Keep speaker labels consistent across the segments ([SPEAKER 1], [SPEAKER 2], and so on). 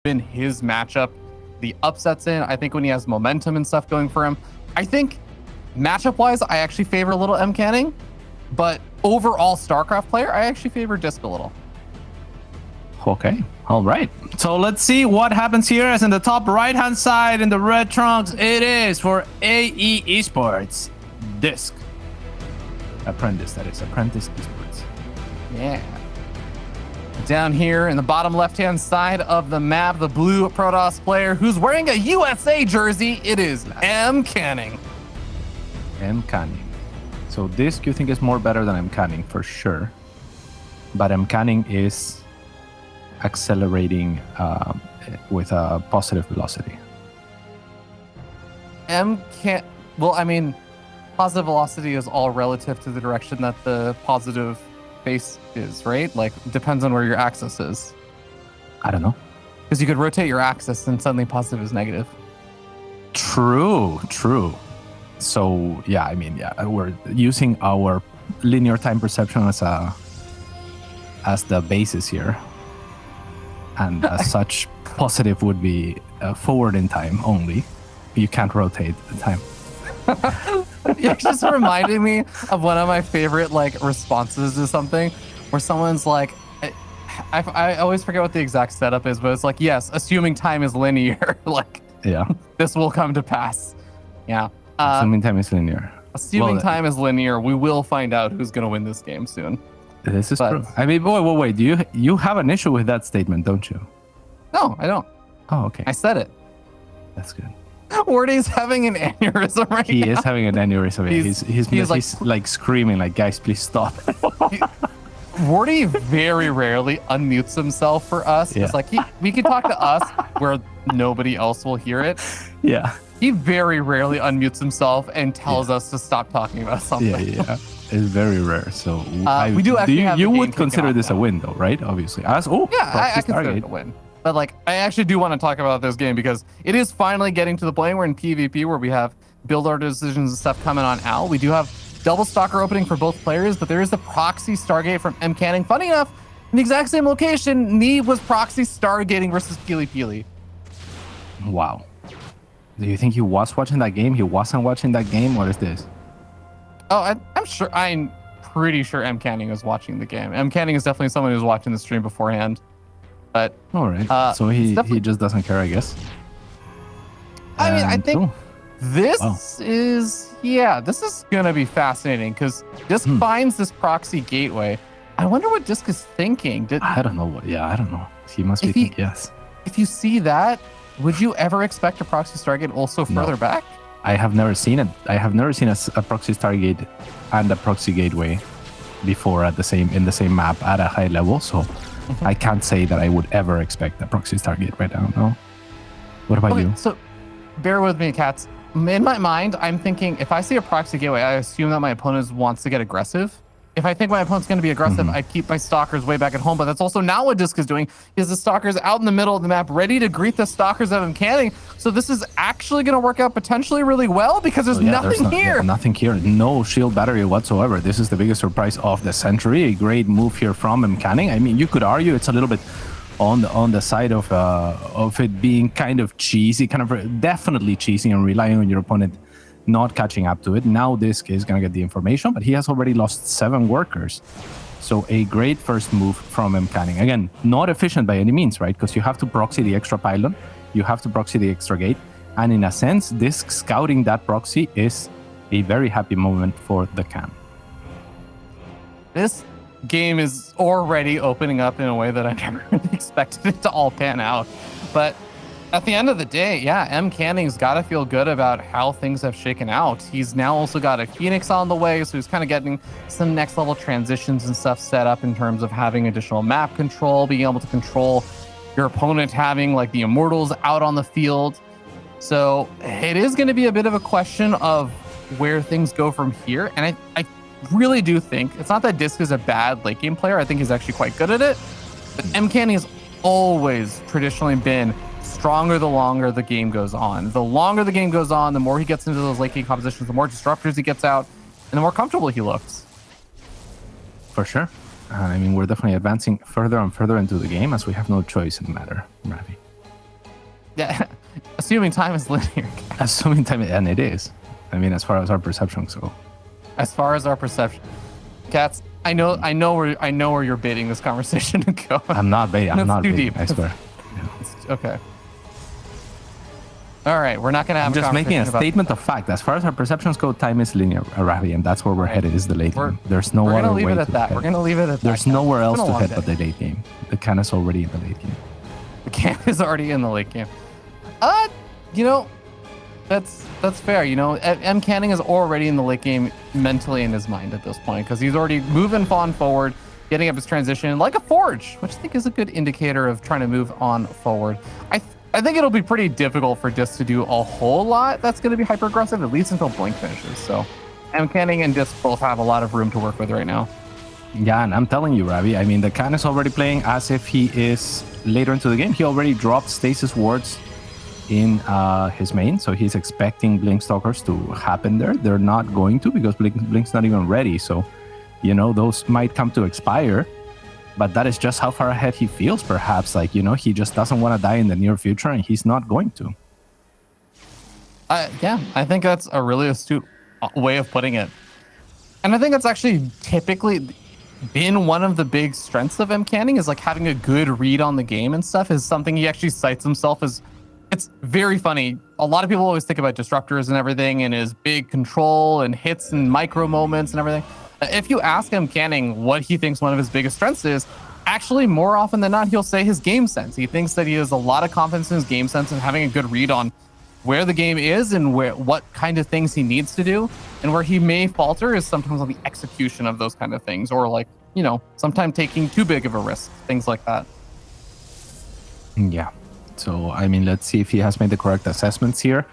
[SPEAKER 1] been his matchup, the upsets in. I think when he has momentum and stuff going for him, I think matchup-wise, I actually favor a little MCanning, but overall StarCraft player, I actually favor DisK a little.
[SPEAKER 2] Okay, all right. So let's see what happens here. As in the top right-hand side in the red trunks, it is for AE Esports, DisK. Apprentice, that is, Apprentice Esports.
[SPEAKER 1] Yeah. Down here in the bottom left-hand side of the map, the blue Protoss player who's wearing a USA jersey, it is MCanning.
[SPEAKER 2] MCanning. So DisK, you think is more better than MCanning for sure, but MCanning is accelerating with a positive velocity.
[SPEAKER 1] Well, I mean, positive velocity is all relative to the direction that the positive base is, right? Like, depends on where your axis is.
[SPEAKER 2] I don't know.
[SPEAKER 1] Because you could rotate your axis and suddenly positive is negative.
[SPEAKER 2] True. So yeah, I mean, yeah, we're using our linear time perception as the basis here, and as such, positive would be forward in time only. You can't rotate the time.
[SPEAKER 1] It just reminded me of one of my favorite like responses to something, where someone's like, I always forget what the exact setup is, but it's like, yes, assuming time is linear, like,
[SPEAKER 2] yeah,
[SPEAKER 1] this will come to pass. Yeah.
[SPEAKER 2] Assuming time is linear.
[SPEAKER 1] Assuming time is linear, we will find out who's going to win this game soon.
[SPEAKER 2] This is true. I mean, wait. You have an issue with that statement, don't you?
[SPEAKER 1] No, I don't.
[SPEAKER 2] Oh, okay.
[SPEAKER 1] I said it.
[SPEAKER 2] That's good.
[SPEAKER 1] Wardy's having an aneurysm right now.
[SPEAKER 2] He is having an aneurysm. He's like screaming, like, guys, please stop.
[SPEAKER 1] Wardy very rarely unmutes himself for us. Yeah. It's like we can talk to us where nobody else will hear it.
[SPEAKER 2] Yeah.
[SPEAKER 1] He very rarely unmutes himself and tells us to stop talking about something.
[SPEAKER 2] Yeah. It's very rare. So
[SPEAKER 1] we do actually have
[SPEAKER 2] you would consider this a win, though, right? Obviously. I
[SPEAKER 1] consider it a win. But like, I actually do want to talk about this game because it is finally getting to the point where in PvP where we have build order decisions and stuff coming on Al. We do have double stalker opening for both players, but there is the proxy Stargate from MCanning. Funny enough, in the exact same location, Nee was proxy Stargating versus Peely.
[SPEAKER 2] Wow. Do you think he was watching that game? He wasn't watching that game? What is this?
[SPEAKER 1] Oh, I'm pretty sure MCanning is watching the game. MCanning is definitely someone who's watching the stream beforehand. But
[SPEAKER 2] all right, so he just doesn't care, I guess.
[SPEAKER 1] I mean, I think this is gonna be fascinating because DisK finds this proxy gateway. I wonder what DisK is thinking.
[SPEAKER 2] I don't know. I don't know. He must be thinking, yes.
[SPEAKER 1] If you see that, would you ever expect a proxy Stargate also further back?
[SPEAKER 2] I have never seen it. I have never seen a proxy Stargate and a proxy gateway before in the same map at a high level. So I can't say that I would ever expect a proxy Stargate right now. No. What about you?
[SPEAKER 1] So bear with me, cats. In my mind, I'm thinking if I see a proxy gateway, I assume that my opponent wants to get aggressive. If I think my opponent's going to be aggressive, I keep my stalkers way back at home. But that's also not what DisK is doing. He has the stalkers out in the middle of the map, ready to greet the stalkers of MCanning. So this is actually going to work out potentially really well because there's nothing here.
[SPEAKER 2] Yeah, nothing here. No shield battery whatsoever. This is the biggest surprise of the century. A great move here from MCanning. I mean, you could argue it's a little bit on the side of it being kind of cheesy, definitely cheesy, and relying on your opponent not catching up to it. Now DisK is going to get the information, but he has already lost 7 workers. So a great first move from MCanning. Again, not efficient by any means, right? Because you have to proxy the extra pylon, you have to proxy the extra gate, and in a sense, DisK scouting that proxy is a very happy moment for the camp.
[SPEAKER 1] This game is already opening up in a way that I never really expected it to all pan out. But at the end of the day, MCanning's got to feel good about how things have shaken out. He's now also got a Phoenix on the way, so he's kind of getting some next level transitions and stuff set up in terms of having additional map control, being able to control your opponent, having like the Immortals out on the field. So it is going to be a bit of a question of where things go from here. And I really do think, it's not that DisK is a bad late game player. I think he's actually quite good at it. But MCanning has always traditionally been stronger the longer the game goes on. The longer the game goes on, the more he gets into those late game compositions, the more disruptors he gets out, and the more comfortable he looks.
[SPEAKER 2] For sure. I mean, we're definitely advancing further and further into the game as we have no choice in the matter, Ravi.
[SPEAKER 1] Yeah, assuming time is linear.
[SPEAKER 2] Assuming time, and it is. I mean, as far as our perceptions go.
[SPEAKER 1] As far as our perception, Cats, I know where you're baiting this conversation to go.
[SPEAKER 2] I'm not baiting. I'm not
[SPEAKER 1] too
[SPEAKER 2] baiting.
[SPEAKER 1] deep.
[SPEAKER 2] I swear.
[SPEAKER 1] Okay. All right, we're not gonna have.
[SPEAKER 2] I'm just making a statement of fact. As far as our perceptions go, time is linear, Ravi, and that's where we're headed. Is the late game. There's no other way to head.
[SPEAKER 1] We're gonna leave it at that.
[SPEAKER 2] There's nowhere else to head but the late game. The can is already in the late game.
[SPEAKER 1] The can is already in the late game. You know, that's fair. You know, MCanning is already in the late game mentally in his mind at this point because he's already moving on forward, getting up his transition like a forge, which I think is a good indicator of trying to move on forward. I think it'll be pretty difficult for DisK to do a whole lot that's going to be hyper aggressive, at least until Blink finishes. So MCanning and DisK both have a lot of room to work with right now.
[SPEAKER 2] Yeah, and I'm telling you, Ravi, I mean, the can is already playing as if he is later into the game. He already dropped stasis wards in his main, so he's expecting Blink Stalkers to happen there. They're not going to because Blink's not even ready. So, you know, those might come to expire. But that is just how far ahead he feels, perhaps. Like, you know, he just doesn't want to die in the near future, and he's not going to.
[SPEAKER 1] Yeah, I think that's a really astute way of putting it. And I think that's actually typically been one of the big strengths of MCanning is like having a good read on the game and stuff is something he actually cites himself as. It's very funny. A lot of people always think about disruptors and everything and his big control and hits and micro moments and everything. If you ask MCanning what he thinks one of his biggest strengths is, actually more often than not, he'll say his game sense. He thinks that he has a lot of confidence in his game sense and having a good read on where the game is and what kind of things he needs to do. And where he may falter is sometimes on the execution of those kind of things, or like, you know, sometimes taking too big of a risk, things like that.
[SPEAKER 2] Yeah. So, I mean, let's see if he has made the correct assessments here.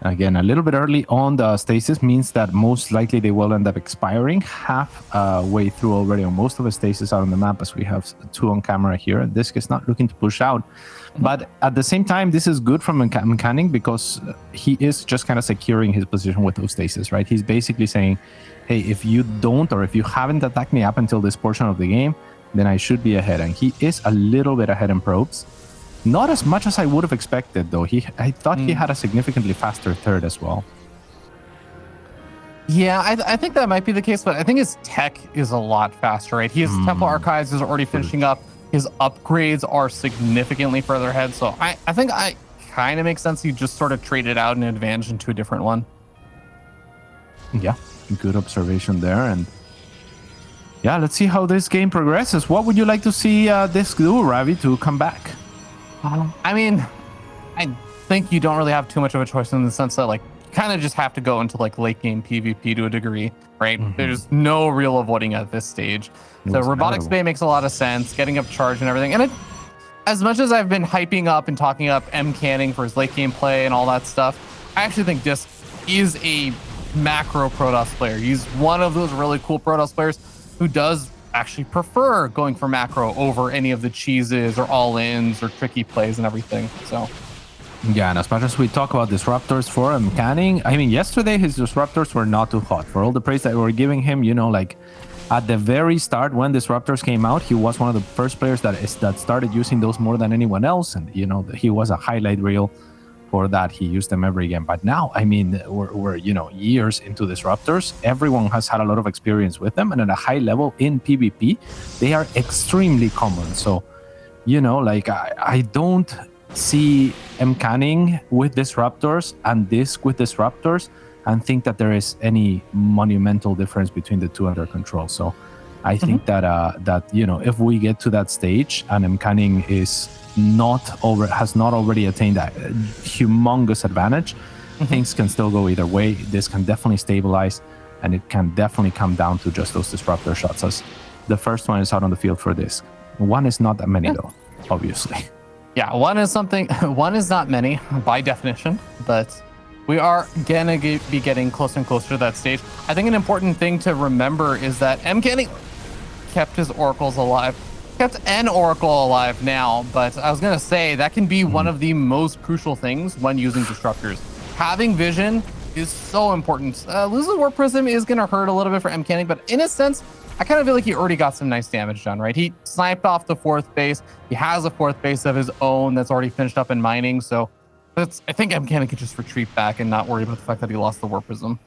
[SPEAKER 2] Again, a little bit early on the stasis means that most likely they will end up expiring halfway through already on most of the stasis out on the map, as we have 2 on camera here. And DisK is not looking to push out. But at the same time, this is good from MCanning because he is just kind of securing his position with those stasis, right? He's basically saying, hey, if you don't or if you haven't attacked me up until this portion of the game, then I should be ahead. And he is a little bit ahead in probes. Not as much as I would have expected, though. I thought he had a significantly faster third as well.
[SPEAKER 1] Yeah, I think that might be the case, but I think his tech is a lot faster, right? His Temple Archives is already finishing up. His upgrades are significantly further ahead. So I think I kind of makes sense. He just sort of traded out an advantage into a different one.
[SPEAKER 2] Yeah, good observation there. And yeah, let's see how this game progresses. What would you like to see DisK do, Ravi, to come back?
[SPEAKER 1] I mean, I think you don't really have too much of a choice in the sense that, like, you kind of just have to go into, like, late game PvP to a degree, right? There's no real avoiding at this stage. So Robotics Bay makes a lot of sense, getting up charge and everything. And as much as I've been hyping up and talking up MCanning for his late game play and all that stuff, I actually think DisK is a macro Protoss player. He's one of those really cool Protoss players who does actually prefer going for macro over any of the cheeses or all-ins or tricky plays and everything. So
[SPEAKER 2] yeah, and as much as we talk about disruptors for MCanning, I mean, yesterday his disruptors were not too hot. For all the praise that we were giving him, you know, like at the very start when disruptors came out, he was one of the first players that started using those more than anyone else, and you know, he was a highlight reel for that. He used them every game. But now, I mean, we're you know, years into disruptors. Everyone has had a lot of experience with them, and at a high level in PvP, they are extremely common. So, you know, like I don't see MCanning with disruptors and DisK with disruptors and think that there is any monumental difference between the two under control. So I think that you know, if we get to that stage and MCanning has not already attained that humongous advantage, things can still go either way. This can definitely stabilize, and it can definitely come down to just those disruptor shots, as the first one is out on the field for DisK. One is not that many though, obviously.
[SPEAKER 1] Yeah, one is not many by definition, but we are gonna be getting closer and closer to that stage. I think an important thing to remember is that MCanning kept his oracles alive. Kept an oracle alive now, but I was gonna say that can be one of the most crucial things when using disruptors. Having vision is so important. Losing Warp Prism is gonna hurt a little bit for MCanning, but in a sense, I kind of feel like he already got some nice damage done, right? He sniped off the 4th base. He has a 4th base of his own that's already finished up in mining. So I think MCanning could just retreat back and not worry about the fact that he lost the Warp Prism.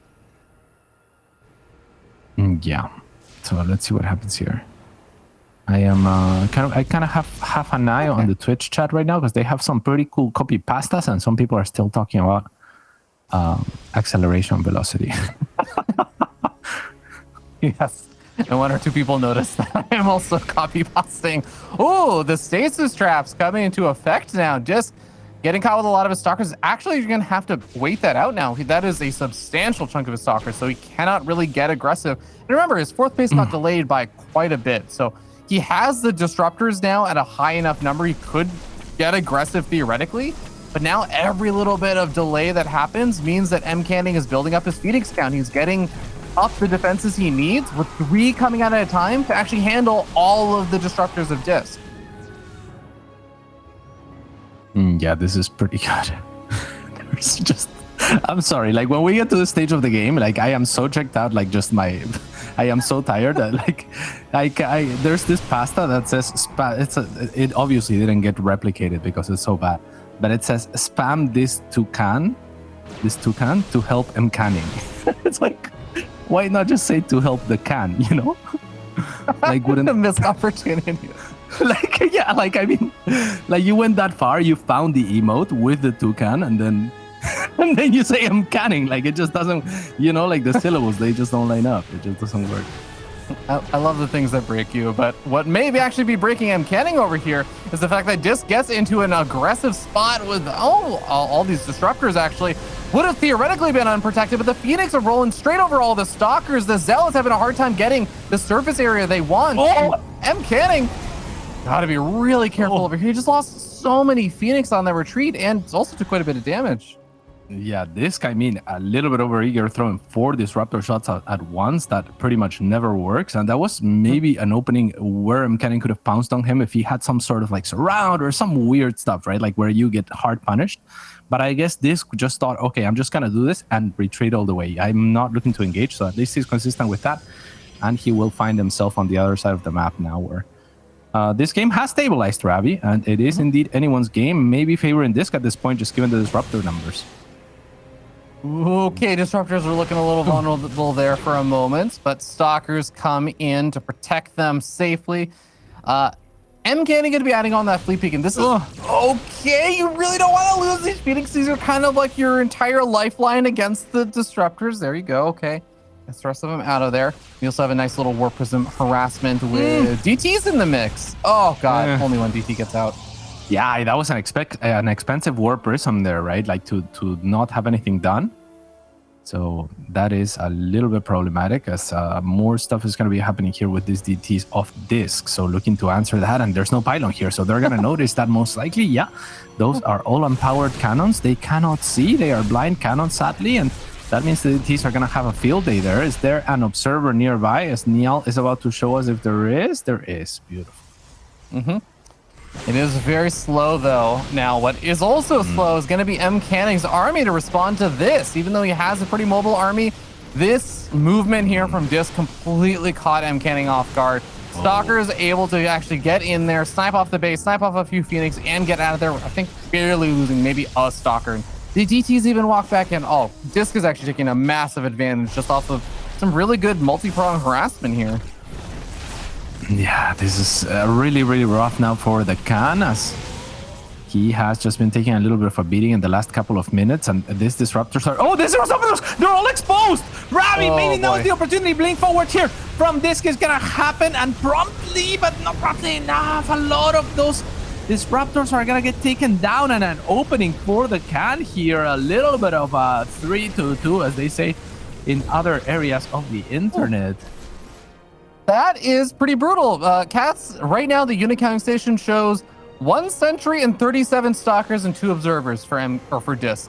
[SPEAKER 2] Yeah. So let's see what happens here. I am I kind of have an eye on the Twitch chat right now because they have some pretty cool copy pastas, and some people are still talking about acceleration velocity.
[SPEAKER 1] Yes. And 1 or 2 people noticed that I'm also copy pasting. Oh, the stasis traps coming into effect now. Just getting caught with a lot of his stalkers. Actually, you're going to have to wait that out now. That is a substantial chunk of his stalkers, so he cannot really get aggressive. And remember, his 4th base got delayed by quite a bit. So he has the disruptors now at a high enough number. He could get aggressive theoretically, but now every little bit of delay that happens means that MCanning is building up his Phoenix count. He's getting up the defenses he needs with 3 coming out at a time to actually handle all of the disruptors of DisK.
[SPEAKER 2] Yeah, this is pretty good. There's just, I'm sorry, like when we get to the stage of the game, like I am so checked out, like just I am so tired that there's this pasta that says it obviously didn't get replicated because it's so bad, but it says spam this toucan to help MCanning. It's like, why not just say to help the can, you know? Like, wouldn't
[SPEAKER 1] a missed opportunity.
[SPEAKER 2] Like, yeah, like, I mean, like you went that far, you found the emote with the toucan, and then you say MCanning. Like, it just doesn't, you know, like the syllables, they just don't line up. It just doesn't work.
[SPEAKER 1] I love the things that break you, but what may actually be breaking MCanning over here is the fact that DisK gets into an aggressive spot with all these disruptors. Actually would have theoretically been unprotected, but the Phoenix are rolling straight over all the stalkers. The Zealots having a hard time getting the surface area they want. MCanning gotta be really careful over here. He just lost so many Phoenix on the retreat, and also took quite a bit of damage.
[SPEAKER 2] Yeah, DisK, I mean, a little bit over eager, throwing 4 disruptor shots at once. That pretty much never works. And that was maybe an opening where MCanning could have pounced on him if he had some sort of like surround or some weird stuff, right? Like where you get hard punished. But I guess DisK just thought, okay, I'm just going to do this and retreat all the way. I'm not looking to engage. So at least he's consistent with that. And he will find himself on the other side of the map now, where this game has stabilized Ravi. And it is indeed anyone's game, maybe favoring DisK at this point, just given the disruptor numbers.
[SPEAKER 1] Okay, disruptors are looking a little vulnerable there for a moment, but stalkers come in to protect them safely. MCanning going to be adding on that fleet peak, and this is okay. You really don't want to lose these Phoenix. These are kind of like your entire lifeline against the disruptors. There you go. Okay, let's the rest of them out of there. We also have a nice little Warp Prism harassment with DTs in the mix. Oh god, only one DT gets out.
[SPEAKER 2] Yeah, that was an expensive Warp Prism there, right? Like to not have anything done. So that is a little bit problematic, as more stuff is going to be happening here with these DTs off DisK. So looking to answer that, and there's no pylon here, so they're going to notice that most likely. Yeah, those are all unpowered cannons. They cannot see. They are blind cannons, sadly, and that means the DTs are going to have a field day there. Is there an observer nearby, as Niall is about to show us if there is? There is. Beautiful.
[SPEAKER 1] It is very slow, though. Now, what is also slow is going to be MCanning's army to respond to this. Even though he has a pretty mobile army, this movement here from DisK completely caught MCanning off guard. Stalker's able to actually get in there, snipe off the base, snipe off a few Phoenix, and get out of there. I think barely losing maybe a Stalker. The DTs even walk back in. Oh, DisK is actually taking a massive advantage just off of some really good multi-pronged harassment here.
[SPEAKER 2] Yeah, this is really, really rough now for the Khan, as he has just been taking a little bit of a beating in the last couple of minutes, and these disruptors are... Oh, these disruptors! They're all exposed! Ravi, maybe now is the opportunity. Blink forward here from DisK is gonna happen, and promptly, but not promptly enough. A lot of those disruptors are gonna get taken down, and an opening for the Khan here. A little bit of a 3-2-2, as they say in other areas of the internet.
[SPEAKER 1] That is pretty brutal. Cats, right now the unit counting station shows 1 sentry and 37 stalkers and 2 observers for DisK.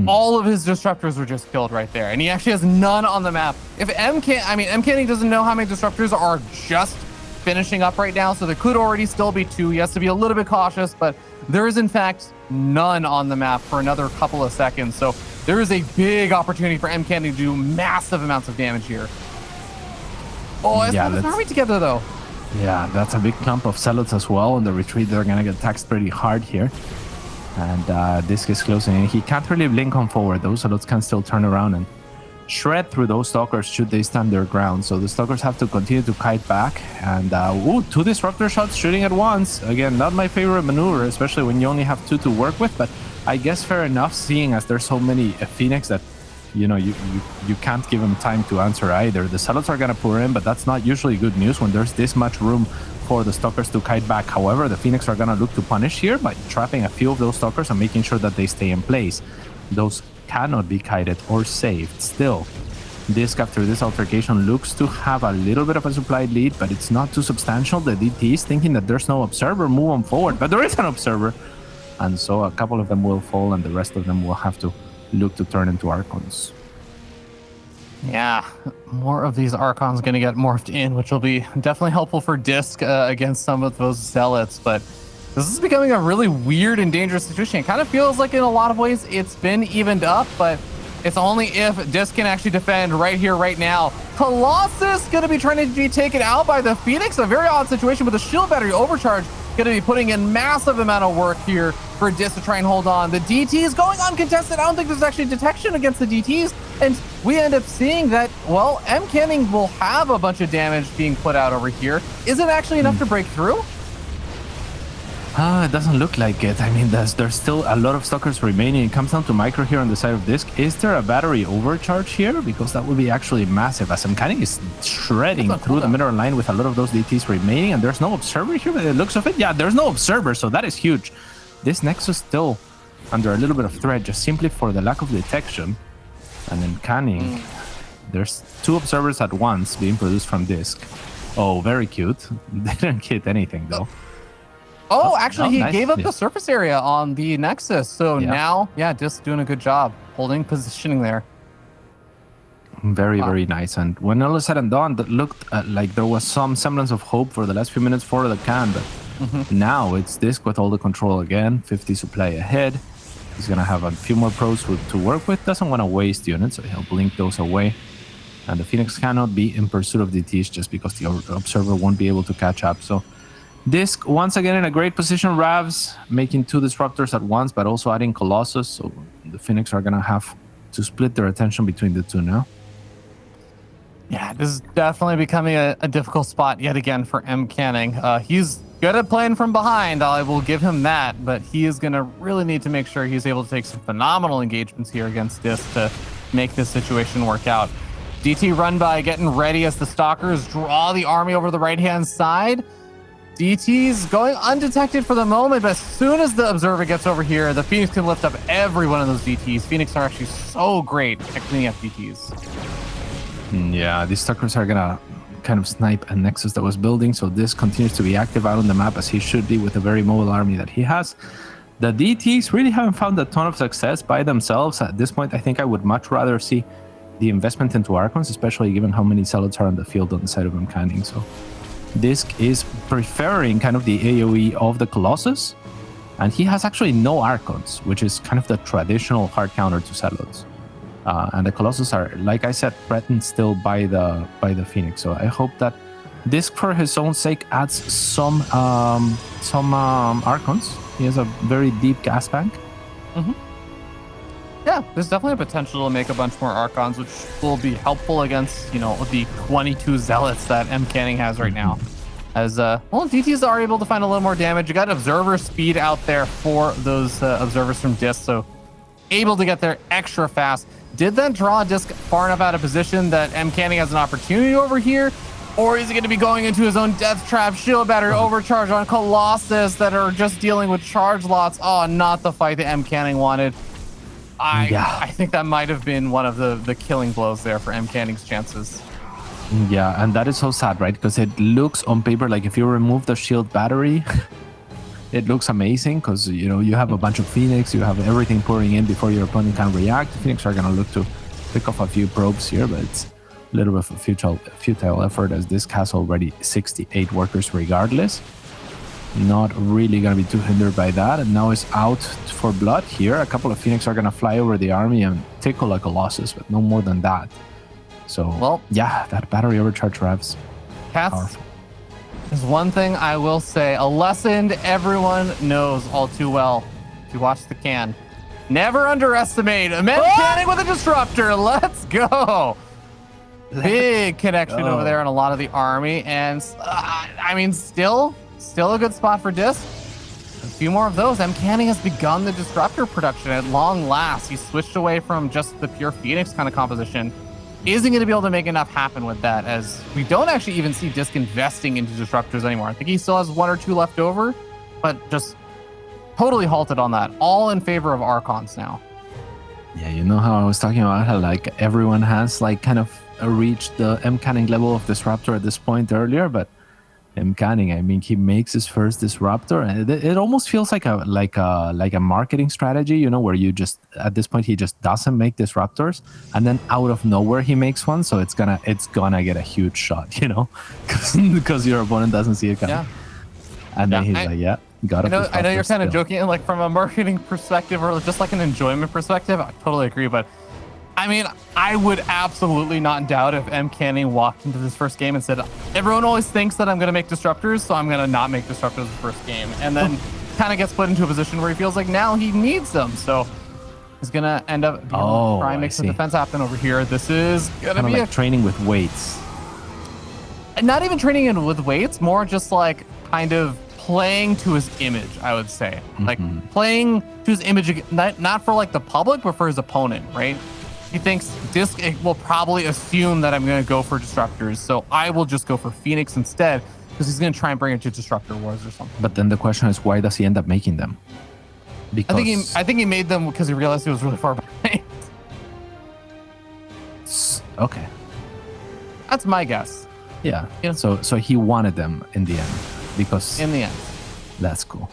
[SPEAKER 1] All of his disruptors were just killed right there, and he actually has none on the map. If MCanning doesn't know how many disruptors are just finishing up right now, so there could already still be 2. He has to be a little bit cautious, but there is in fact none on the map for another couple of seconds. So there is a big opportunity for MCanning to do massive amounts of damage here. Oh, it's
[SPEAKER 2] Yeah,
[SPEAKER 1] not an
[SPEAKER 2] that's-
[SPEAKER 1] army together though.
[SPEAKER 2] Yeah, that's a big clump of zealots as well. On the retreat, they're gonna get taxed pretty hard here. And DisK is closing in. He can't really blink on forward. Those zealots can still turn around and shred through those stalkers should they stand their ground. So the stalkers have to continue to kite back. And two disruptor shots shooting at once. Again, not my favorite maneuver, especially when you only have two to work with. But I guess fair enough, seeing as there's so many Phoenix that you can't give them time to answer either. The zealots are gonna pour in, but that's not usually good news when there's this much room for the stalkers to kite back. However, the Phoenix are gonna look to punish here by trapping a few of those stalkers and making sure that they stay in place. Those cannot be kited or saved. Still, DisK after this altercation looks to have a little bit of a supply lead, but it's not too substantial. The DT is thinking that there's no observer, move on forward, but there is an observer. And so a couple of them will fall and the rest of them will have to look to turn into Archons.
[SPEAKER 1] Yeah, more of these Archons going to get morphed in, which will be definitely helpful for DisK against some of those Zealots. But this is becoming a really weird and dangerous situation. It kind of feels like in a lot of ways it's been evened up, but it's only if DisK can actually defend right here, right now. Colossus going to be trying to be taken out by the Phoenix. A very odd situation with the shield battery overcharge. Going to be putting in massive amount of work here for DisK to try and hold on. The DT is going uncontested. I don't think there's actually detection against the DTs. And we end up seeing that, well, MCanning will have a bunch of damage being put out over here. Is it actually enough to break through?
[SPEAKER 2] It doesn't look like it. I mean, there's still a lot of stalkers remaining. It comes down to Micro here on the side of DisK. Is there a battery overcharge here? Because that would be actually massive, as MCanning is shredding through the middle line with a lot of those DTs remaining, and there's no observer here by the looks of it. Yeah, there's no observer, so that is huge. This Nexus still under a little bit of threat, just simply for the lack of detection. And MCanning, there's two observers at once being produced from DisK. Oh, very cute. They didn't hit anything, though.
[SPEAKER 1] Oh, actually, he
[SPEAKER 2] nice.
[SPEAKER 1] gave up the surface area on the Nexus. So now, yeah, DisK doing a good job holding positioning there.
[SPEAKER 2] Very, very nice. And when all is said and done, that looked like there was some semblance of hope for the last few minutes for the can. But now it's DisK with all the control again. 50 supply ahead. He's going to have a few more pros to work with. Doesn't want to waste units, so he'll blink those away. And the Phoenix cannot be in pursuit of DTs just because the observer won't be able to catch up. So DisK once again in a great position. Ravs making two disruptors at once, but also adding Colossus. So the Phoenix are going to have to split their attention between the two now.
[SPEAKER 1] Yeah, this is definitely becoming a difficult spot yet again for MCanning. He's good at playing from behind, I will give him that, but he is going to really need to make sure he's able to take some phenomenal engagements here against DisK to make this situation work out. DT run by getting ready as the Stalkers draw the army over the right-hand side. DT's going undetected for the moment, but as soon as the Observer gets over here, the Phoenix can lift up every one of those DTs. Phoenix are actually so great at cleaning up DTs.
[SPEAKER 2] Yeah, these Stalkers are gonna kind of snipe a Nexus that was building, so this continues to be active out on the map as he should be with a very mobile army that he has. The DTs really haven't found a ton of success by themselves. At this point, I think I would much rather see the investment into Archons, especially given how many Zealots are on the field on the side of MCanning. So DisK is preferring kind of the AoE of the Colossus, and he has actually no Archons, which is kind of the traditional hard counter to Zealots. And the Colossus are, like I said, threatened still by the Phoenix. So I hope that DisK, for his own sake, adds some Archons. He has a very deep gas bank.
[SPEAKER 1] Yeah, there's definitely a potential to make a bunch more Archons, which will be helpful against, the 22 Zealots that MCanning has right now. As, DTs are able to find a little more damage. You got Observer speed out there for those Observers from DisK, so able to get there extra fast. Did that draw DisK far enough out of position that MCanning has an opportunity over here? Or is he going to be going into his own death trap, shield battery, overcharge on Colossus that are just dealing with charge lots? Oh, not the fight that MCanning wanted. I think that might have been one of the killing blows there for MCanning's chances.
[SPEAKER 2] Yeah, and that is so sad, right? Because it looks on paper like if you remove the shield battery, it looks amazing because, you have a bunch of Phoenix, you have everything pouring in before your opponent can react. The Phoenix are going to look to pick off a few probes here, but it's a little bit of a futile effort as DisK has already 68 workers regardless. Not really going to be too hindered by that. And now it's out for blood here. A couple of Phoenix are going to fly over the army and tickle a Colossus, but no more than that. So, yeah, that battery overcharge Ravs
[SPEAKER 1] Cats,
[SPEAKER 2] Powerful.
[SPEAKER 1] there's one thing I will say, a lesson everyone knows all too well if you watch the can. Never underestimate MCanning with a disruptor. Let's go. Big connection over there on a lot of the army. And I mean, still a good spot for DisK. A few more of those. MCanning has begun the disruptor production at long last. He switched away from just the pure Phoenix kind of composition. Isn't going to be able to make enough happen with that, as we don't actually even see DisK investing into disruptors anymore. I think he still has 1 or 2 left over, but just totally halted on that. All in favor of Archons now.
[SPEAKER 2] Yeah, you know how I was talking about how like everyone has like kind of reached the MCanning level of disruptor at this point earlier, but MCanning, I mean, he makes his first disruptor, and it almost feels like a marketing strategy, you know, where you just at this point he just doesn't make disruptors, and then out of nowhere he makes one, so it's gonna get a huge shot, you know, because your opponent doesn't see it coming. Yeah. And then he's like, yeah, got it.
[SPEAKER 1] I know you're kind of joking, like from a marketing perspective or just like an enjoyment perspective. I totally agree, but I mean, I would absolutely not doubt if MCanning walked into this first game and said, everyone always thinks that I'm going to make disruptors, so I'm going to not make disruptors the first game. And then kind of gets put into a position where he feels like now he needs them. So he's going to end up being able to try and make some defense happen over here. This is going to be
[SPEAKER 2] like training with weights.
[SPEAKER 1] Not even training in with weights, more just like kind of playing to his image, I would say. Like playing to his image, not for like the public, but for his opponent, right? He thinks DisK will probably assume that I'm going to go for disruptors, so I will just go for Phoenix instead, because he's going to try and bring it to Disruptor Wars or something.
[SPEAKER 2] But then the question is, why does he end up making them? Because
[SPEAKER 1] I think he made them because he realized he was really far behind.
[SPEAKER 2] Okay.
[SPEAKER 1] That's my guess.
[SPEAKER 2] Yeah. So he wanted them in the end, because
[SPEAKER 1] in the end,
[SPEAKER 2] that's cool.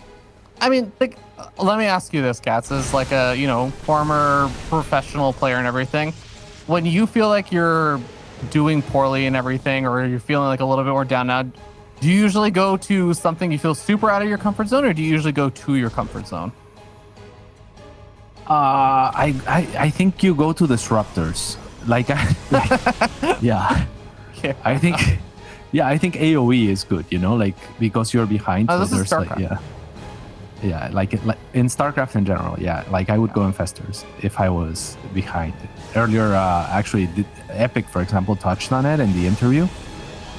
[SPEAKER 1] I mean, like, let me ask you this, Katz, as like a, you know, former professional player and everything. When you feel like you're doing poorly and everything, or you're feeling like a little bit more down now, do you usually go to something you feel super out of your comfort zone, or do you usually go to your comfort zone?
[SPEAKER 2] I think you go to disruptors. Yeah. I think AOE is good, you know, like because you're behind.
[SPEAKER 1] Oh, this is StarCraft.
[SPEAKER 2] Like, yeah, like in StarCraft in general, yeah. Like I would go Infestors if I was behind. Earlier, actually, Epic, for example, touched on it in the interview.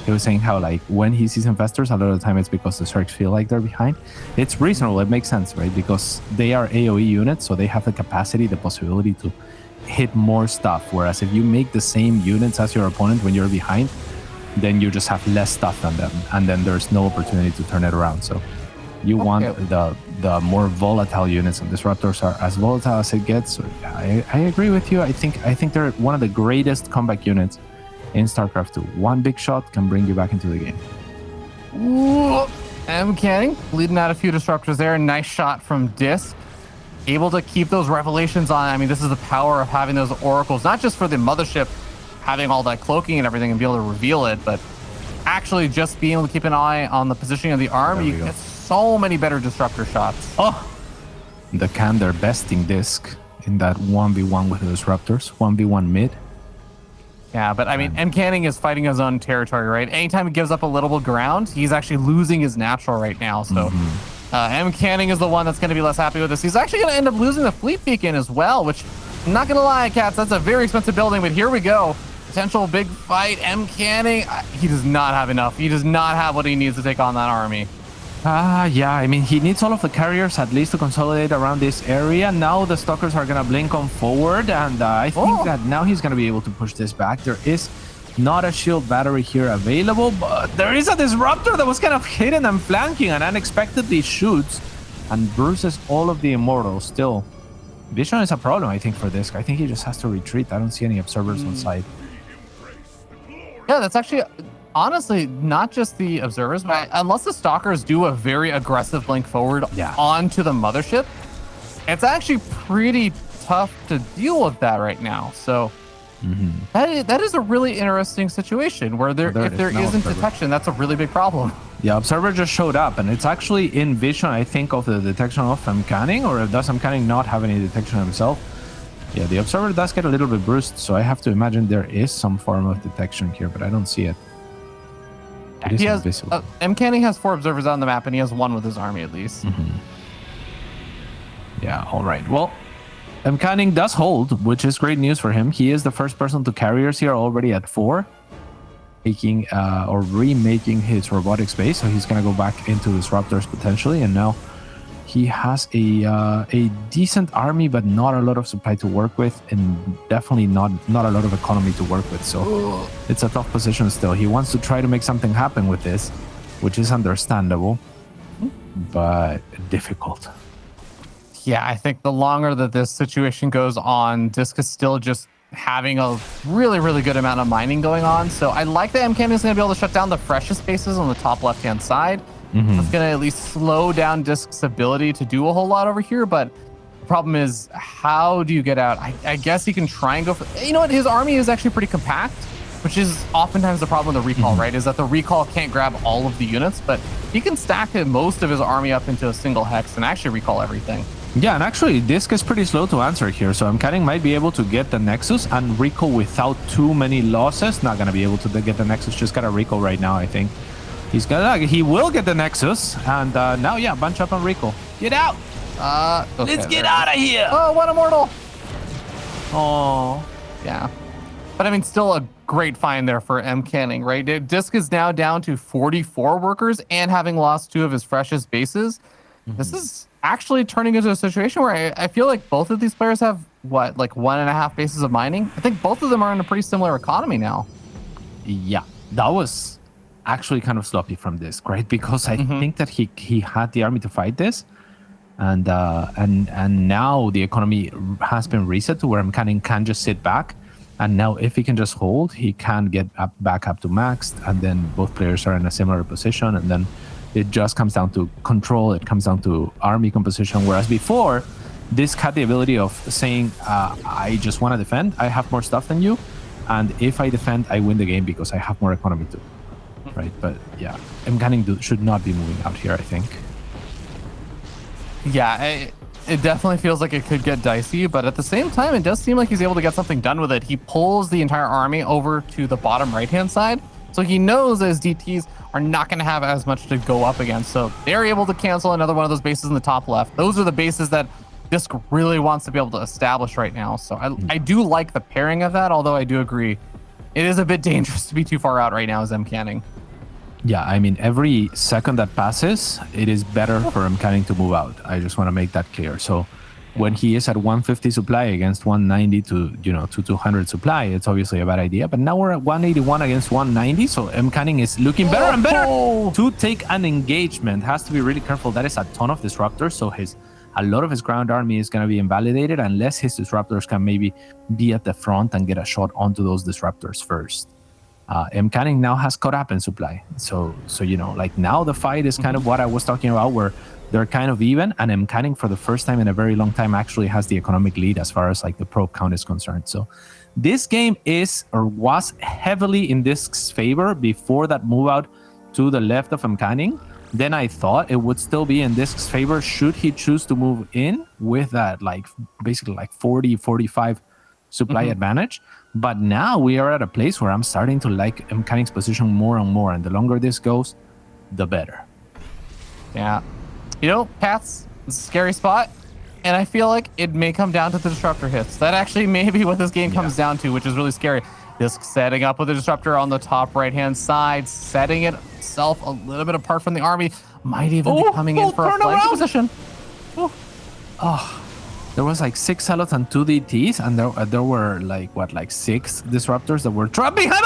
[SPEAKER 2] He was saying how like when he sees Infestors, a lot of the time it's because the Zergs feel like they're behind. It's reasonable, it makes sense, right? Because they are AOE units, so they have the capacity, the possibility to hit more stuff. Whereas if you make the same units as your opponent when you're behind, then you just have less stuff than them, and then there's no opportunity to turn it around. So you want the more volatile units, and disruptors are as volatile as it gets. So I agree with you. I think they're one of the greatest comeback units in StarCraft 2. One big shot can bring you back into the game.
[SPEAKER 1] Ooh, MCanning leading out a few disruptors there. Nice shot from DisK. Able to keep those revelations on. I mean, this is the power of having those oracles, not just for the mothership, having all that cloaking and everything and be able to reveal it, but actually just being able to keep an eye on the positioning of the army. You get so many better disruptor shots.
[SPEAKER 2] Oh, the can, they're besting DisK in that 1v1 with the disruptors, 1v1 mid.
[SPEAKER 1] Yeah, but I mean, MCanning is fighting his own territory, right? Anytime he gives up a little bit of ground, he's actually losing his natural right now. So MCanning is the one that's going to be less happy with this. He's actually going to end up losing the fleet beacon as well, which I'm not going to lie, Cats, that's a very expensive building, but here we go. Potential big fight. MCanning, he does not have enough. He does not have what he needs to take on that army.
[SPEAKER 2] Yeah, I mean, he needs all of the carriers at least to consolidate around this area. Now the Stalkers are going to blink on forward, and I think that now he's going to be able to push this back. There is not a shield battery here available, but there is a disruptor that was kind of hidden and flanking and unexpectedly shoots and bruises all of the immortals. Still, vision is a problem, I think, for DisK. I think he just has to retreat. I don't see any observers on site.
[SPEAKER 1] Yeah, that's actually... honestly, not just the observers, but unless the stalkers do a very aggressive blink forward onto the mothership, it's actually pretty tough to deal with that right now. So that is a really interesting situation where if there isn't detection, that's a really big problem.
[SPEAKER 2] Yeah, observer just showed up, and it's actually in vision, I think, of the detection of MCanning, or does MCanning not have any detection himself? Yeah, the observer does get a little bit bruised, so I have to imagine there is some form of detection here, but I don't see it. It is
[SPEAKER 1] He has
[SPEAKER 2] invisible.
[SPEAKER 1] MCanning has 4 observers on the map, and he has 1 with his army at least.
[SPEAKER 2] Yeah, all right. Well, MCanning does hold, which is great news for him. He is the first person to carriers here already at 4, making or remaking his robotics base. So he's gonna go back into disruptors potentially, and now he has a decent army, but not a lot of supply to work with, and definitely not a lot of economy to work with. So it's a tough position still. He wants to try to make something happen with this, which is understandable, but difficult.
[SPEAKER 1] Yeah, I think the longer that this situation goes on, DisK is still just having a really, really good amount of mining going on. So I like that MCanning is going to be able to shut down the freshest spaces on the top left-hand side. It's going to at least slow down DisK's ability to do a whole lot over here. But the problem is, how do you get out? I guess he can try and go for... You know what? His army is actually pretty compact, which is oftentimes the problem with the recall, right? Is that the recall can't grab all of the units, but he can stack most of his army up into a single hex and actually recall everything.
[SPEAKER 2] Yeah, and actually, DisK is pretty slow to answer here, so MCanning might be able to get the Nexus and recall without too many losses. Not gonna be able to get the Nexus, just gotta recall right now, I think. He will get the Nexus, and now, yeah, bunch up and recall. Get out!
[SPEAKER 1] Okay,
[SPEAKER 2] Let's get out of here!
[SPEAKER 1] Oh, what immortal!
[SPEAKER 2] Oh,
[SPEAKER 1] Yeah. But I mean, still a great find there for MCanning, right? DisK is now down to 44 workers and having lost 2 of his freshest bases. This is actually turning into a situation where I feel like both of these players have, what, like 1.5 bases of mining? I think both of them are in a pretty similar economy now.
[SPEAKER 2] yeah. That was actually kind of sloppy from DisK, right? Because I think that he had the army to fight this, and now the economy has been reset to where MCanning can just sit back. And now if he can just hold, he can get back up to maxed, and then both players are in a similar position, and then it just comes down to control. It comes down to army composition. Whereas before, DisK had the ability of saying, I just want to defend. I have more stuff than you. And if I defend, I win the game because I have more economy too. Right? But yeah, MCanning should not be moving out here, I think.
[SPEAKER 1] Yeah, it definitely feels like it could get dicey, but at the same time, it does seem like he's able to get something done with it. He pulls the entire army over to the bottom right-hand side, so he knows that his DTs are not going to have as much to go up against, so they're able to cancel another one of those bases in the top left. Those are the bases that DisK really wants to be able to establish right now, so I do like the pairing of that, although I do agree it is a bit dangerous to be too far out right now as MCanning.
[SPEAKER 2] Yeah, I mean, every second that passes, it is better for MCanning to move out. I just want to make that clear. So when he is at 150 supply against 190 to 200 supply, it's obviously a bad idea. But now we're at 181 against 190, so MCanning is looking better and better to take an engagement. Has to be really careful. That is a ton of disruptors, so a lot of his ground army is going to be invalidated unless his disruptors can maybe be at the front and get a shot onto those disruptors first. MCanning now has caught up in supply, so like now the fight is kind of what I was talking about, where they're kind of even, and MCanning for the first time in a very long time actually has the economic lead as far as like the probe count is concerned. So this game was heavily in DisK's favor before that move out to the left of MCanning. Then I thought it would still be in DisK's favor should he choose to move in with that like basically like 40-45 supply advantage. But now we are at a place where I'm starting to like MCanning's position more and more, and the longer this goes, the better.
[SPEAKER 1] Yeah. Paths is a scary spot, and I feel like it may come down to the disruptor hits. That actually may be what this game comes down to, which is really scary. DisK setting up with a disruptor on the top right-hand side, setting itself a little bit apart from the army, might even be coming in for a flank position.
[SPEAKER 2] There was like 6 Zealots and 2 DTs, and there were like 6 disruptors that were trapped behind.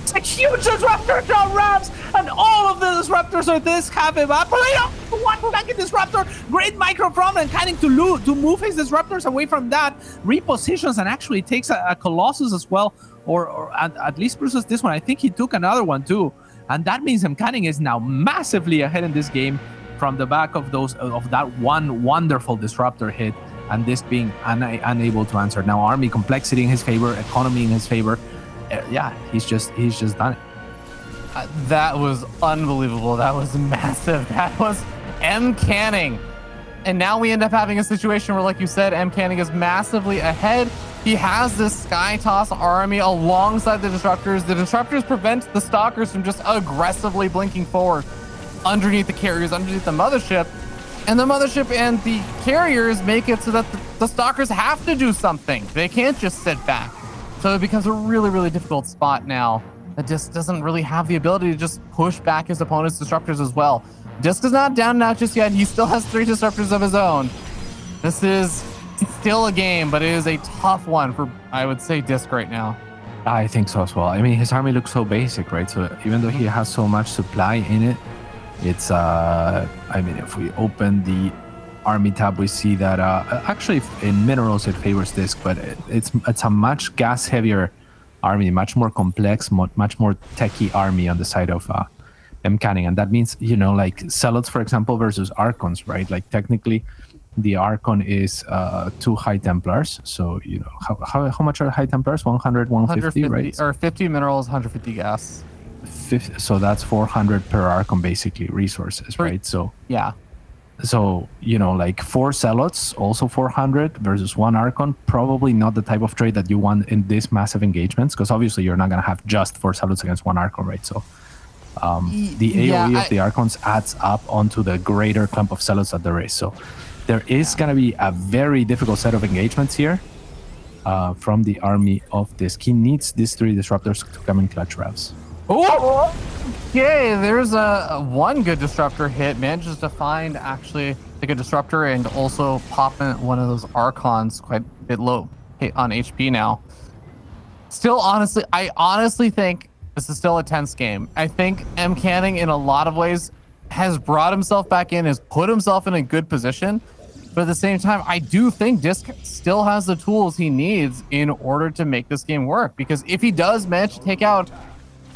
[SPEAKER 2] It's a huge disruptor drop ramps, and all of the disruptors are DisK have evaporated. One second disruptor, great micro from MCanning to move his disruptors away from that, repositions, and actually takes a Colossus as well, or at least versus this one. I think he took another one too, and that means MCanning is now massively ahead in this game from the back of that one wonderful disruptor hit, and DisK being unable to answer. Now army complexity in his favor, economy in his favor. Yeah, he's just done it.
[SPEAKER 1] That was unbelievable. That was massive. That was MCanning. And now we end up having a situation where, like you said, MCanning is massively ahead. He has this Sky Toss army alongside the Disruptors. The Disruptors prevent the Stalkers from just aggressively blinking forward underneath the carriers, underneath the Mothership. And the Mothership and the carriers make it so that the Stalkers have to do something. They can't just sit back. So it becomes a really, really difficult spot now. That DisK doesn't really have the ability to just push back his opponent's Disruptors as well. DisK is not down and out just yet. He still has 3 Disruptors of his own. This is still a game, but it is a tough one for, I would say, DisK right now.
[SPEAKER 2] I think so as well. I mean, his army looks so basic, right? So even though he has so much supply in it, it's I mean, if we open the army tab, we see that actually in minerals it favors DisK, but it's a much gas heavier army, much more complex, much more techy army on the side of MCanning. And that means, you know, like Zealots, for example, versus Archons, right? Like technically the Archon is 2 High Templars. So, you know, how much are High Templars? 100, 150, right?
[SPEAKER 1] Or 50 minerals, 150 gas.
[SPEAKER 2] 50, so that's 400 per Archon, basically, resources, right? So
[SPEAKER 1] yeah.
[SPEAKER 2] So, you know, like 4 Zealots, also 400 versus 1 Archon, probably not the type of trade that you want in this massive engagements, because obviously you're not going to have just 4 Zealots against 1 Archon, right? So the AoE of the Archons adds up onto the greater clump of Zealots that there is. So there is going to be a very difficult set of engagements here from the army of DisK. He needs these 3 Disruptors to come in clutch revs.
[SPEAKER 1] Oh, okay. There's one good Disruptor hit. Manages to find actually like a Disruptor and also pop in one of those Archons quite a bit low hit on HP now. Still, honestly, I honestly think this is still a tense game. I think MCanning in a lot of ways has brought himself back in, has put himself in a good position. But at the same time, I do think DisK still has the tools he needs in order to make this game work. Because if he does manage to take out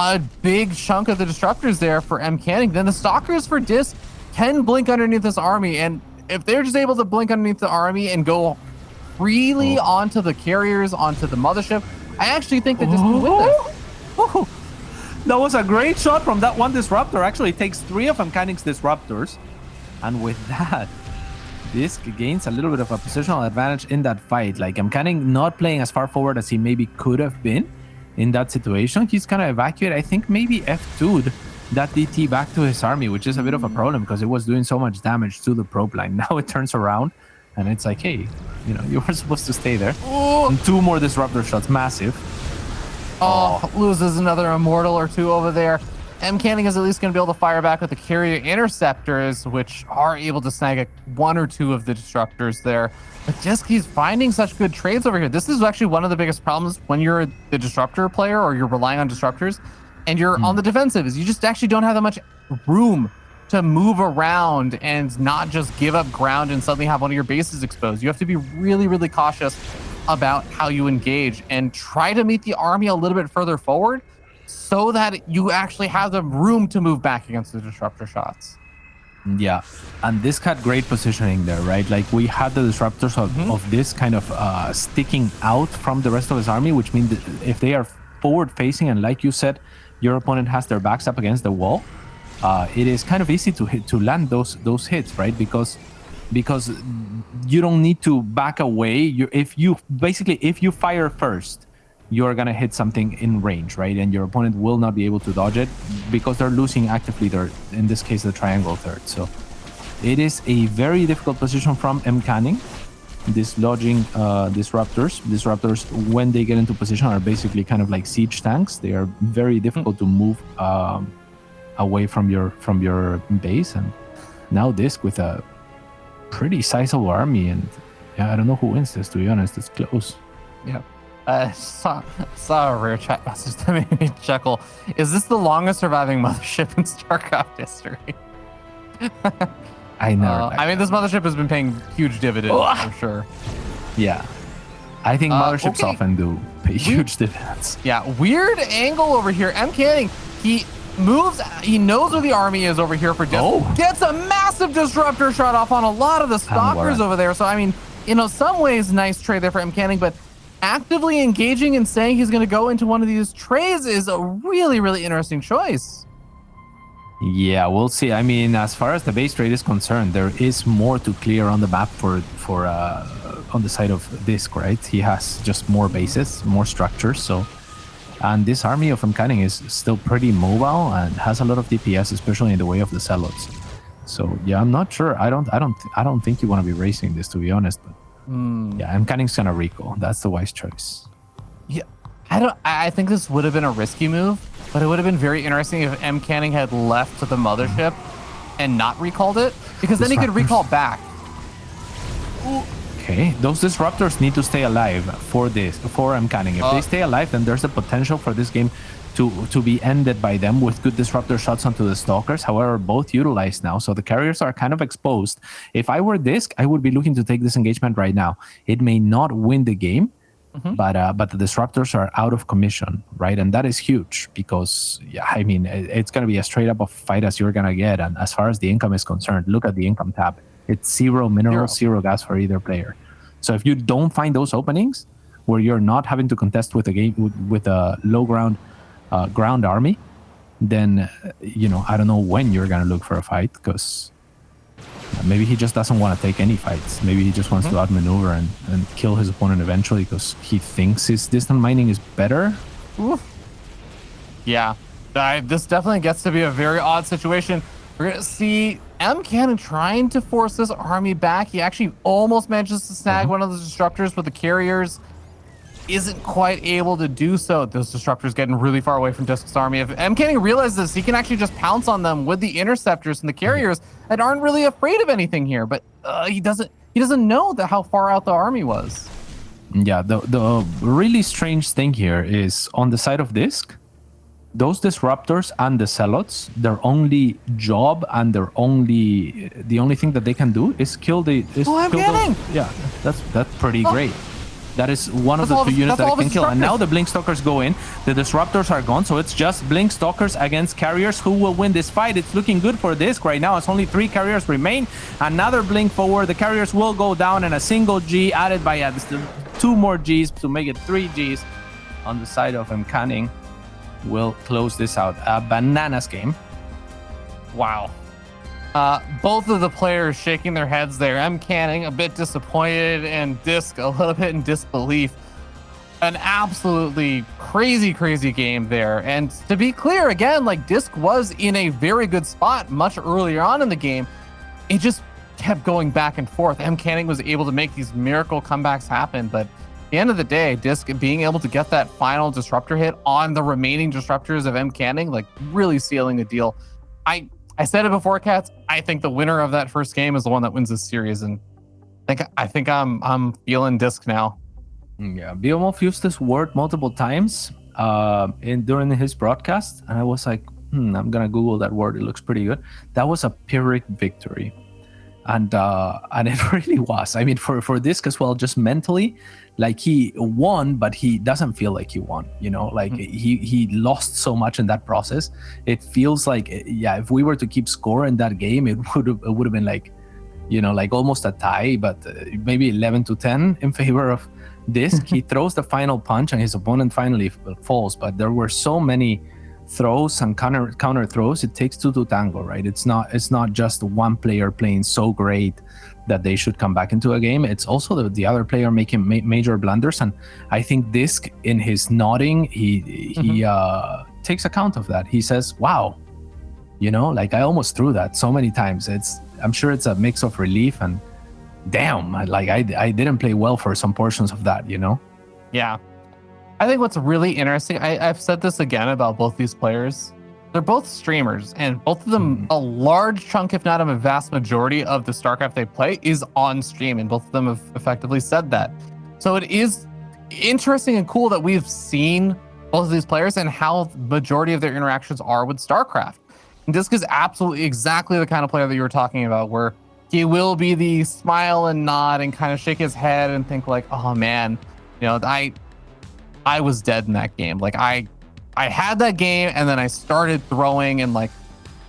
[SPEAKER 1] a big chunk of the Disruptors there for MCanning, then the Stalkers for DisK can blink underneath this army. And if they're just able to blink underneath the army and go freely onto the carriers, onto the Mothership, I actually think that DisK can win this.
[SPEAKER 2] That was a great shot from that one Disruptor. Actually, it takes 3 of MCanning's Disruptors. And with that, DisK gains a little bit of a positional advantage in that fight. Like, MCanning not playing as far forward as he maybe could have been in that situation. He's kind of evacuated. I think maybe F2'd that DT back to his army, which is a bit of a problem because it was doing so much damage to the probe line. Now it turns around and it's like, hey, you know, you were supposed to stay there. And 2 more Disruptor shots, massive.
[SPEAKER 1] Loses another Immortal or 2 over there. MCanning is at least going to be able to fire back with the carrier interceptors, which are able to snag 1 or 2 of the Disruptors there. But DisK, he's finding such good trades over here. This is actually one of the biggest problems when you're the Disruptor player or you're relying on Disruptors and you're on the defensive, is you just actually don't have that much room to move around and not just give up ground and suddenly have one of your bases exposed. You have to be really, really cautious about how you engage and try to meet the army a little bit further forward so that you actually have the room to move back against the Disruptor shots.
[SPEAKER 2] Yeah, and DisK had great positioning there, right? Like, we had the Disruptors of this kind of sticking out from the rest of his army, which means that if they are forward facing and, like you said, your opponent has their backs up against the wall, it is kind of easy to land those hits, right? Because you don't need to back away. If you fire first, you're gonna hit something in range, right? And your opponent will not be able to dodge it because they're losing actively their, in this case, the triangle third. So it is a very difficult position from MCanning. Dislodging Disruptors, when they get into position, are basically kind of like siege tanks. They are very difficult to move away from your base. And now DisK with a pretty sizable army, and yeah, I don't know who wins this, to be honest. It's close.
[SPEAKER 1] Yeah. Saw a rare chat message that made me chuckle. Is this the longest surviving mothership in StarCraft history?
[SPEAKER 2] I know.
[SPEAKER 1] I mean, this mothership has been paying huge dividends for sure.
[SPEAKER 2] Yeah. I think motherships often do pay huge dividends.
[SPEAKER 1] Yeah, weird angle over here. MCanning, he moves, he knows where the army is over here for DisK. Gets a massive Disruptor shot off on a lot of the Stalkers over there. So, I mean, in some ways, nice trade there for MCanning, but actively engaging and saying he's going to go into one of these trades is a really, really interesting choice.
[SPEAKER 2] Yeah, we'll see. I mean, as far as the base trade is concerned, there is more to clear on the map for on the side of DisK, right? He has just more bases, more structures. So, and this army of MCanning is still pretty mobile and has a lot of DPS, especially in the way of the zealots. So yeah, I'm not sure. I don't think you want to be racing this, to be honest. But yeah, MCanning's gonna recall. That's the wise choice.
[SPEAKER 1] Yeah, I think this would have been a risky move, but it would have been very interesting if MCanning had left to the mothership and not recalled it, because then he could recall back.
[SPEAKER 2] Okay, those disruptors need to stay alive for MCanning. If they stay alive, then there's a potential for this game to be ended by them with good disruptor shots onto the stalkers. However, both utilized now, so the carriers are kind of exposed. If I were DisK, I would be looking to take this engagement right now. It may not win the game, but the disruptors are out of commission, right? And that is huge because, yeah, I mean, it's going to be as straight up a fight as you're going to get. And as far as the income is concerned, look at the income tab. It's 0 minerals, 0 gas for either player. So if you don't find those openings where you're not having to contest with a game with a low ground army, then I don't know when you're going to look for a fight, because maybe he just doesn't want to take any fights. Maybe he just wants to outmaneuver and kill his opponent eventually because he thinks his distant mining is better.
[SPEAKER 1] Oof. Yeah, this definitely gets to be a very odd situation. We're going to see MCanning trying to force this army back. He actually almost manages to snag one of the disruptors, but the carriers isn't quite able to do so. Those disruptors getting really far away from DisK's army. If MCanning realizes this, he can actually just pounce on them with the interceptors and the carriers that aren't really afraid of anything here. But he doesn't know how far out the army was.
[SPEAKER 2] Yeah, the really strange thing here is on the side of DisK, those disruptors and the zealots, their only job and the only thing that they can do is kill the. Yeah, that's pretty great. That is one of the two units that can kill. And now the Blink Stalkers go in. The disruptors are gone, so it's just Blink Stalkers against carriers. Who will win this fight? It's looking good for DisK right now. It's only 3 carriers remain. Another Blink forward. The carriers will go down, and a single G added by 2 more Gs to make it 3 Gs on the side of MCanning will close this out. A bananas game.
[SPEAKER 1] Wow. Both of the players shaking their heads there. MCanning a bit disappointed, and DisK a little bit in disbelief. An absolutely crazy game there. And to be clear, again, like, DisK was in a very good spot much earlier on in the game. It just kept going back and forth. MCanning was able to make these miracle comebacks happen, but at the end of the day, DisK being able to get that final disruptor hit on the remaining disruptors of MCanning, like, really sealing the deal. I said it before, Cats. I think the winner of that first game is the one that wins this series, and I think I'm feeling DisK now.
[SPEAKER 2] Yeah, Biomov used this word multiple times during his broadcast, and I was like, I'm gonna Google that word. It looks pretty good. That was a Pyrrhic victory, and it really was. I mean, for DisK as well, just mentally, like, he won, but he doesn't feel like he won. Like he lost so much in that process. It feels like, yeah, if we were to keep score in that game, it would have been like, like almost a tie, but maybe 11-10 in favor of DisK. He throws the final punch, and his opponent finally falls. But there were so many throws and counter throws. It takes 2 to tango, right? It's not just one player playing so great that they should come back into a game. It's also the other player making major blunders, and I think DisK, in his nodding, he takes account of that. He says, wow, like, I almost threw that so many times. I'm sure it's a mix of relief and damn, like, I didn't play well for some portions of that.
[SPEAKER 1] Yeah, I think what's really interesting, I've said this again about both these players. They're both streamers, and both of them, a large chunk, if not a vast majority of the StarCraft they play is on stream, and both of them have effectively said that. So it is interesting and cool that we've seen both of these players and how the majority of their interactions are with StarCraft. And DisK is absolutely exactly the kind of player that you were talking about, where he will be the smile and nod and kind of shake his head and think like, oh man, I was dead in that game. Like, I had that game, and then I started throwing, and like,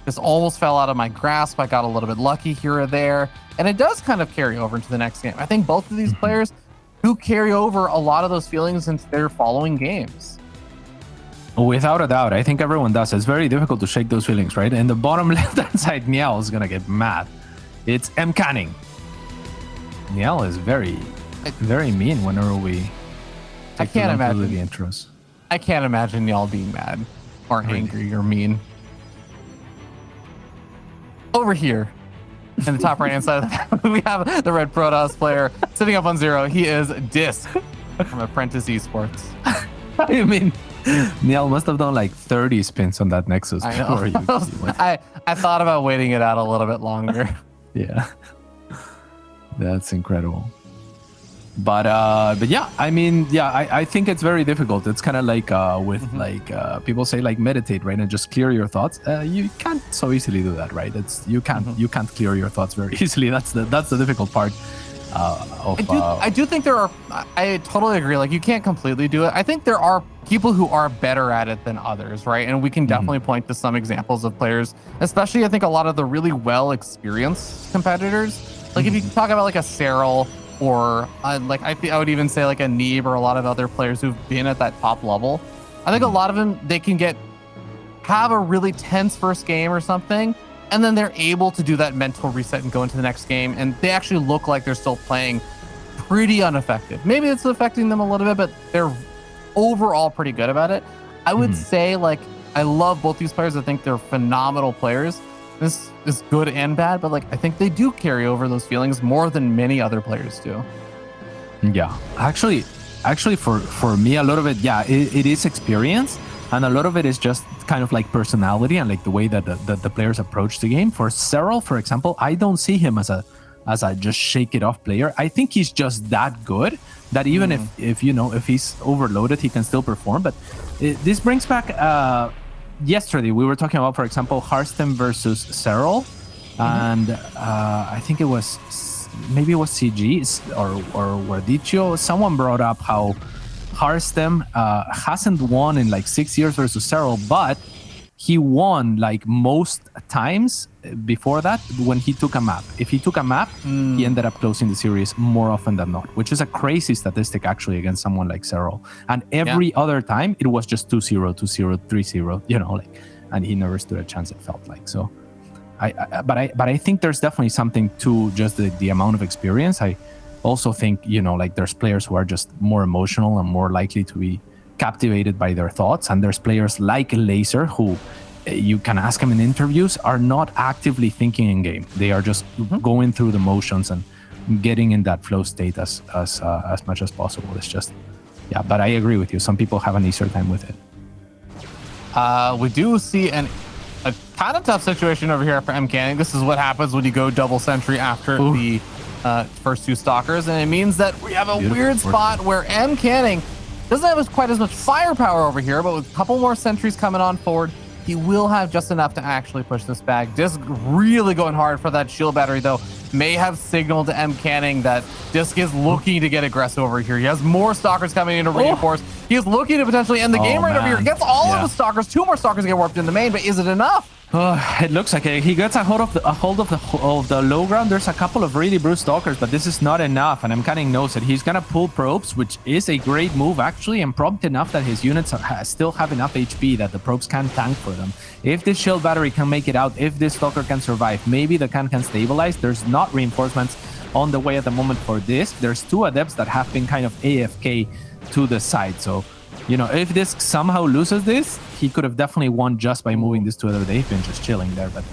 [SPEAKER 1] this almost fell out of my grasp. I got a little bit lucky here or there, and it does kind of carry over into the next game. I think both of these players do carry over a lot of those feelings into their following games.
[SPEAKER 2] Without a doubt, I think everyone does. It's very difficult to shake those feelings, right? And the bottom left-hand side, Meow is gonna get mad. It's MCanning. Meow is very mean whenever we
[SPEAKER 1] I can't imagine
[SPEAKER 2] the intros.
[SPEAKER 1] I can't imagine y'all being mad or angry or mean. Over here, in the top right-hand side, we have the red Protoss player sitting up on 0. He is DisK from Apprentice Esports.
[SPEAKER 2] I mean, Neil must have done like 30 spins on that Nexus
[SPEAKER 1] I know.
[SPEAKER 2] before you
[SPEAKER 1] I thought about waiting it out a little bit longer.
[SPEAKER 2] Yeah, that's incredible. But yeah, I mean, yeah, I think it's very difficult. It's kind of like with people say like meditate, right, and just clear your thoughts. You can't so easily do that, right? You can't clear your thoughts very easily. That's the difficult part. I do think there are. I totally agree. Like you can't completely do it. I think there are people who are better at it than others, right? And we can definitely point to some examples of players, especially I think a lot of the really well experienced competitors. Like if you talk about like a Cyril. Or like I would even say like a Neeb or a lot of other players who've been at that top level. I think a lot of them, they can have a really tense first game or something, and then they're able to do that mental reset and go into the next game, and they actually look like they're still playing pretty unaffected. Maybe it's affecting them a little bit, but they're overall pretty good about it. I would say like I love both these players. I think they're phenomenal players. This is good and bad, but like I think they do carry over those feelings more than many other players do. Yeah, actually for me, a lot of it, yeah, it is experience, and a lot of it is just kind of like personality and like the way that the players approach the game. For Cyril, for example, I don't see him as a just shake it off player. I think he's just that good that even if he's overloaded, he can still perform. But this brings back. Yesterday we were talking about, for example, Harstem versus Cyril, and I think it was CG or Wardicio. Someone brought up how Harstem hasn't won in like 6 years versus Cyril, but he won like most times before that when he took a map. If he took a map, he ended up closing the series more often than not, which is a crazy statistic actually against someone like Cyril. And every other time it was just 2-0, 2-0, 3-0, and he never stood a chance, it felt like. So but I think there's definitely something to just the amount of experience. I also think, like there's players who are just more emotional and more likely to be captivated by their thoughts, and there's players like Laser who you can ask him in interviews are not actively thinking in game. They are just going through the motions and getting in that flow state as much as possible. It's just, yeah, but I agree with you. Some people have an easier time with it.
[SPEAKER 1] We do see a kind of tough situation over here for MCanning. This is what happens when you go double sentry after the first two stalkers, and it means that we have a weird spot where MCanning doesn't have quite as much firepower over here, but with a couple more sentries coming on forward, he will have just enough to actually push this back. DisK really going hard for that shield battery, though. May have signaled to MCanning that DisK is looking to get aggressive over here. He has more stalkers coming in to reinforce. He is looking to potentially end the game right over here. Gets all of the stalkers. 2 more stalkers get warped in the main, but is it enough?
[SPEAKER 2] It looks like he gets a hold of the low ground. There's a couple of really brute stalkers, but this is not enough. And MCanning knows that he's gonna pull probes, which is a great move actually, and prompt enough that his units still have enough HP that the probes can tank for them. If this shield battery can make it out, if this stalker can survive, maybe the can stabilize. There's not reinforcements on the way at the moment for this. There's 2 adepts that have been kind of AFK to the side. So, if DisK somehow loses this, he could have definitely won just by moving this to other. They've been just chilling there, but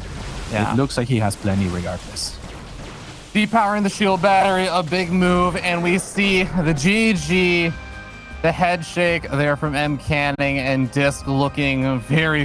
[SPEAKER 2] it looks like he has plenty regardless.
[SPEAKER 1] Depowering the shield battery, a big move, and we see the GG, the head shake there from MCanning, and DisK looking very, very